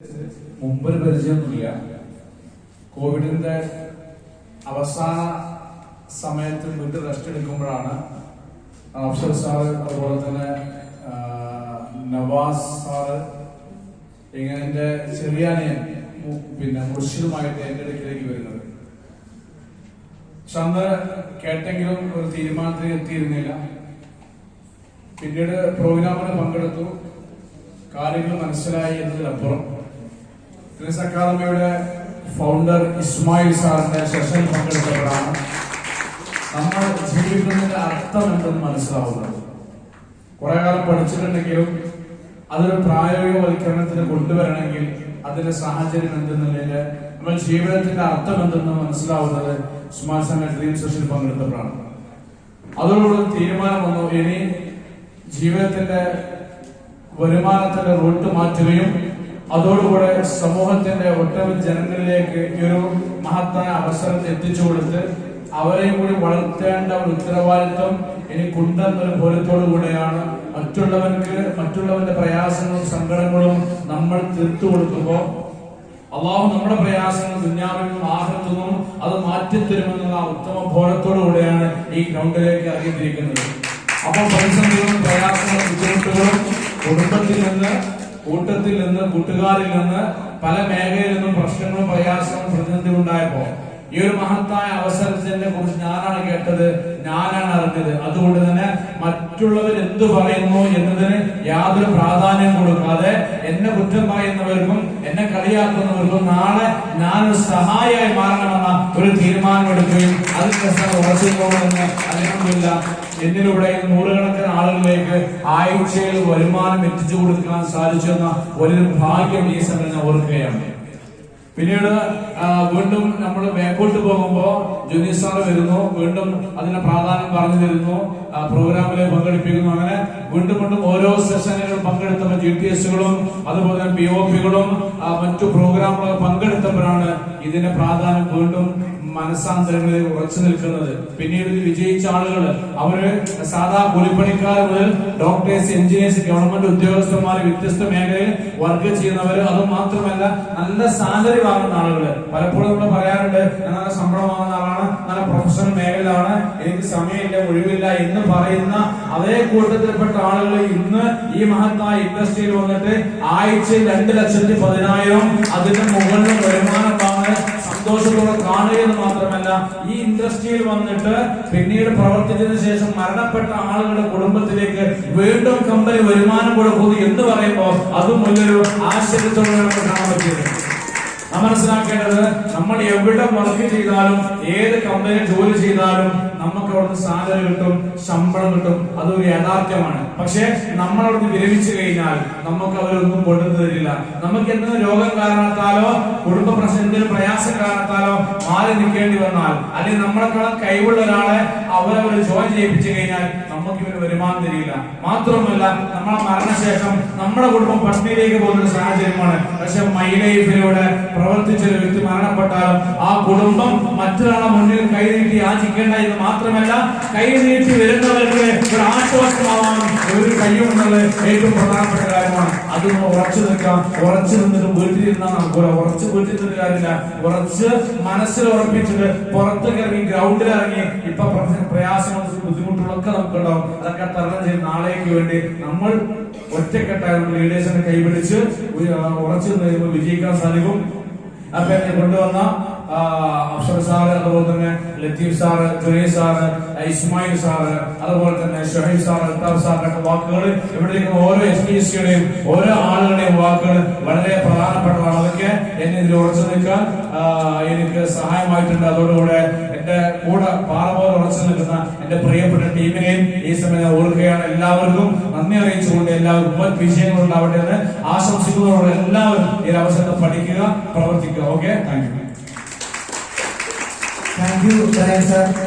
മുമ്പൊരു പരിചയമൊന്നുമില്ല. കോവിഡിന്റെ അവസാന സമയത്ത് വീട്ടിൽ റെസ്റ്റ് എടുക്കുമ്പോഴാണ് അഫ്സൽ സാറ്, അതുപോലെ തന്നെ നവാസ് സാറ്, ഇങ്ങനെ എന്റെ ചെറിയാനിയൻ മുർഷിദുമായിട്ട് എന്റെ അടുക്കിലേക്ക് വരുന്നത്. പക്ഷെ അന്ന് കേട്ടെങ്കിലും ഒരു തീരുമാനത്തിൽ എത്തിയിരുന്നില്ല. പിന്നീട് പ്രോഗ്രാമിന് പങ്കെടുത്തു, കാര്യങ്ങൾ മനസ്സിലായി എന്നതിലപ്പുറം ഫിലിംസ് അക്കാദമിയുടെ ഫൗണ്ടർ ഇസ്മായിൽ സാറിന്റെ സെഷനിൽ പങ്കെടുത്തപ്പോഴാണ് നമ്മൾ ജീവിക്കുന്നതിന്റെ അർത്ഥം എന്തെന്ന് മനസ്സിലാവുന്നത്. കുറെ കാലം പഠിച്ചിട്ടുണ്ടെങ്കിലും അതൊരു പ്രായോഗികവൽക്കരണത്തിന് കൊണ്ടുവരണമെങ്കിൽ അതിന്റെ സാഹചര്യം എന്തെന്നുള്ളതിന്റെ നമ്മൾ ജീവിതത്തിന്റെ അർത്ഥം എന്തെന്ന് മനസ്സിലാവുന്നത് ഇസ്മായിൽ സാറിന്റെ ഡ്രീം സെഷനിൽ പങ്കെടുത്തപ്പോഴാണ്. അതോടുകൂടി തീരുമാനം വന്നു, ഇനി ജീവിതത്തിന്റെ വരുമാനത്തിന്റെ റൂട്ട് മാറ്റുകയും അതോടുകൂടെ സമൂഹത്തിന്റെ ഒട്ടനവധി ജനങ്ങളിലേക്ക് ഈ ഒരു മഹത്തായ അവസരം എത്തിച്ചു കൊടുത്ത് അവരെയും കൂടി വളർത്തേണ്ട ഒരു ഉത്തരവാദിത്വം എനിക്കുണ്ടെന്നൊരു ബോധ്യത്തോടു കൂടെയാണ് മറ്റുള്ളവരുടെ പ്രയാസങ്ങളും സങ്കടങ്ങളും നമ്മൾ തീർത്തു കൊടുക്കുമ്പോൾ അള്ളാഹു നമ്മുടെ പ്രയാസങ്ങൾ ദുനിയാവിൽ നിന്നും ആഖിറത്തിൽ നിന്നും അത് മാറ്റിത്തരുമെന്നുള്ള ഉത്തമ ബോധത്തോടു കൂടെയാണ് ഈ ഗ്രൗണ്ടിലേക്ക് ഇറങ്ങിത്തിരിക്കുന്നത്. അപ്പോൾ പ്രതിസന്ധികളും പ്രയാസങ്ങളും ബുദ്ധിമുട്ടുകളും കുടുംബത്തിൽ നിന്ന്, കൂട്ടത്തിൽ നിന്ന്, കൂട്ടുകാരിൽ നിന്ന്, പല മേഖലയിൽ നിന്നും പ്രശ്നങ്ങളും പ്രയാസങ്ങളും പ്രതിസന്ധി ഉണ്ടായപ്പോ ഈ ഒരു മഹത്തായ അവസരത്തിനെ കുറിച്ച് ഞാനാണ് കേട്ടത്, ഞാനാണ് അറിഞ്ഞത്. അതുകൊണ്ട് തന്നെ മറ്റുള്ളവർ എന്തു പറയുന്നു എന്നതിന് യാതൊരു പ്രാധാന്യം കൊടുക്കാതെ എന്നെ കുറ്റം പറയുന്നവർക്കും എന്നെ കളിയാക്കുന്നവർക്കും നാളെ ഞാനൊരു സഹായിയായി മാറണമെന്ന ഒരു തീരുമാനമെടുക്കുകയും അതിന് ഉറച്ചുപോകുമെന്ന് അൽഹംദുലില്ലാ എന്നിലൂടെ നൂറുകണക്കിന് ആളുകളിലേക്ക് ആഴ്ചയിൽ വരുമാനം എത്തിച്ചു കൊടുക്കാൻ സാധിച്ചെന്ന വലിയൊരു ഭാഗ്യം ഈ സമയം ഞാൻ ഓർക്കുകയാണ്. പിന്നീട് വീണ്ടും നമ്മൾ ബാക്കോട്ട് പോകുമ്പോ ജുനീർ സാറ് വരുന്നു, വീണ്ടും അതിന്റെ പ്രാധാന്യം പറഞ്ഞു തരുന്നു, പ്രോഗ്രാമിൽ പങ്കെടുപ്പിക്കുന്നു. അങ്ങനെ വീണ്ടും ഓരോ സെഷനുകൾ പങ്കെടുത്തപ്പോൾ GTS-കളും അതുപോലെ തന്നെ POP-കളും മറ്റു പ്രോഗ്രാമുകളും പങ്കെടുത്തപ്പോഴാണ് ഇതിന്റെ പ്രാധാന്യം വീണ്ടും മനസ്സാന്തരങ്ങളിൽ ഉറച്ചു നിൽക്കുന്നത്. പിന്നീട് വിജയിച്ച ആളുകൾ അവര് സാധാ കൂലിപ്പണിക്കാർ മുതൽ ഡോക്ടേഴ്സ്, എഞ്ചിനീയേഴ്സ്, ഗവൺമെന്റ് ഉദ്യോഗസ്ഥന്മാർ, വ്യത്യസ്ത മേഖലയിൽ വർക്ക് ചെയ്യുന്നവര്, അത് മാത്രമല്ല നല്ല സാലറി വാങ്ങുന്ന ആളുകള്. പലപ്പോഴും നമ്മൾ പറയാറുണ്ട്, ഞാൻ നല്ല ശമ്പളം വാങ്ങുന്ന ആളാണ്, നല്ല പ്രൊഫഷണൽ മേഖലയിലാണ്, എനിക്ക് സമയമില്ല, ഒഴിവില്ല എന്ന് പറയുന്ന അതേ കൂട്ടത്തിൽപ്പെട്ട ആളുകൾ ഇന്ന് ഈ മഹത്തായ ഇൻഡസ്ട്രിയിൽ വന്നിട്ട് ആഴ്ചയിൽ 2,10,000 അതിന്റെ മുകളിൽ വരുമാനം വാങ്ങാൻ സന്തോഷത്തോടെ കാണുകയെന്ന് മാത്രമല്ല, ഈ ഇൻഡസ്ട്രിയിൽ വന്നിട്ട് പിന്നീട് പ്രവർത്തിച്ചതിന് ശേഷം മരണപ്പെട്ട ആളുകളുടെ കുടുംബത്തിലേക്ക് വീണ്ടും കമ്പനി വരുമാനം കൊടുക്കുന്നു എന്ന് പറയുമ്പോൾ അതും വലിയൊരു ആശ്ചര്യത്തോടെ നമുക്ക് കാണാൻ പറ്റിയത്. നാം മനസ്സിലാക്കേണ്ടത്, നമ്മൾ എവിടെ വർക്ക് ചെയ്താലും ഏത് കമ്പനിയിൽ ജോലി ചെയ്താലും നമുക്ക് അവിടുന്ന് സാലറി കിട്ടും, ശമ്പളം കിട്ടും, അതൊരു യാഥാർത്ഥ്യമാണ്. പക്ഷെ നമ്മൾ അവിടുന്ന് വിരമിച്ചു കഴിഞ്ഞാൽ നമുക്ക് അവരൊന്നും കൊണ്ടു തരില്ല. നമുക്ക് എന്തെങ്കിലും രോഗം കാരണത്താലോ കുടുംബ പ്രശ്നത്തിന് പ്രയാസം കാരണത്താലോ മാറി നിൽക്കേണ്ടി വന്നാൽ, അല്ലെങ്കിൽ നമ്മളെക്കാളും കഴിവുള്ള ഒരാളെ അവരവർ ജോയിൻ ചെയ്യിപ്പിച്ചു കഴിഞ്ഞാൽ നമുക്ക് ഇവര് വരുമാനം തരില്ല. മാത്രമല്ല, നമ്മളെ മരണശേഷം നമ്മുടെ കുടുംബം പട്ടിണിയിലേക്ക് പോകുന്ന സാഹചര്യമാണ്. പക്ഷെ മൈ ലൈഫിലൂടെ പ്രവർത്തിച്ച ഒരു വ്യക്തി മരണപ്പെട്ടാലും ആ കുടുംബം മറ്റൊരാളെ മുന്നിൽ കൈനീട്ടി യാചിക്കേണ്ട എന്ന് മാത്രമല്ല, കൈനീട്ടി വരുന്നവർക്ക് ഒരു ആശ്വാസമാവാൻ ഒരു കഴിയുമെന്നുള്ളത് ഏറ്റവും പ്രധാനപ്പെട്ട കാര്യമാണ്. അത് ഉറച്ചു നിൽക്കാം. ഉറച്ചു നിന്നിട്ട് വീട്ടിലിരുന്നാൽ നമുക്ക് ഉറച്ചു വീട്ടിൽ നിന്നിട്ട് കാര്യമില്ല. ഉറച്ച് മനസ്സിൽ ഉറപ്പിച്ചിട്ട് പുറത്തേക്ക് ഇറങ്ങി, ഗ്രൗണ്ടിൽ ഇറങ്ങി, ഇപ്പൊ പ്രയാസങ്ങളും ബുദ്ധിമുട്ടുകളൊക്കെ നമുക്കുണ്ടാവും. അതൊക്കെ തരണം ചെയ്ത് നാളേക്ക് വേണ്ടി നമ്മൾ ഒറ്റക്കെട്ടായി ലീഡേഴ്സിനെ കൈപിടിച്ച് ഉറച്ചു നിന്ന് വിജയിക്കാൻ സാധിക്കും. അപ്പൊ എന്നെ കൊണ്ടുവന്ന അഫ്സൽ സാറ്, അതുപോലെ തന്നെ Latheef sir, Junair sir, Ismail sir, അതുപോലെ തന്നെ ഷഹീദ് സാറ്, അൽത്താഫ് സാറിന്റെ വാക്കുകൾ, ഇവിടെ ഇരിക്കുന്ന ഓരോ SPSCയുടെയും ഓരോ ആളുകളുടെയും വാക്കുകൾ വളരെ പ്രധാനപ്പെട്ടതാണ്. അതൊക്കെ എന്നെ ഇതിൽ ഉറച്ചു നിൽക്കാൻ എനിക്ക് സഹായമായിട്ടുണ്ട്. അതോടുകൂടെ എന്റെ കൂടെ പാറപോലെ ഉറച്ചു നിൽക്കുന്ന എന്റെ പ്രിയപ്പെട്ട ടീമിനെയും ഈ സമയം ഞാൻ ഓർക്കുകയാണ്. എല്ലാവർക്കും നന്ദി അറിയിച്ചുകൊണ്ട് എല്ലാവർക്കും വിജയങ്ങൾ ഉണ്ടാവട്ടെ എന്ന് ആശംസിക്കുന്നതോടെ എല്ലാവരും ഈ അവസരത്തെ പഠിക്കുക, പ്രവർത്തിക്കുക. Okay, thank you. Thank you, sir.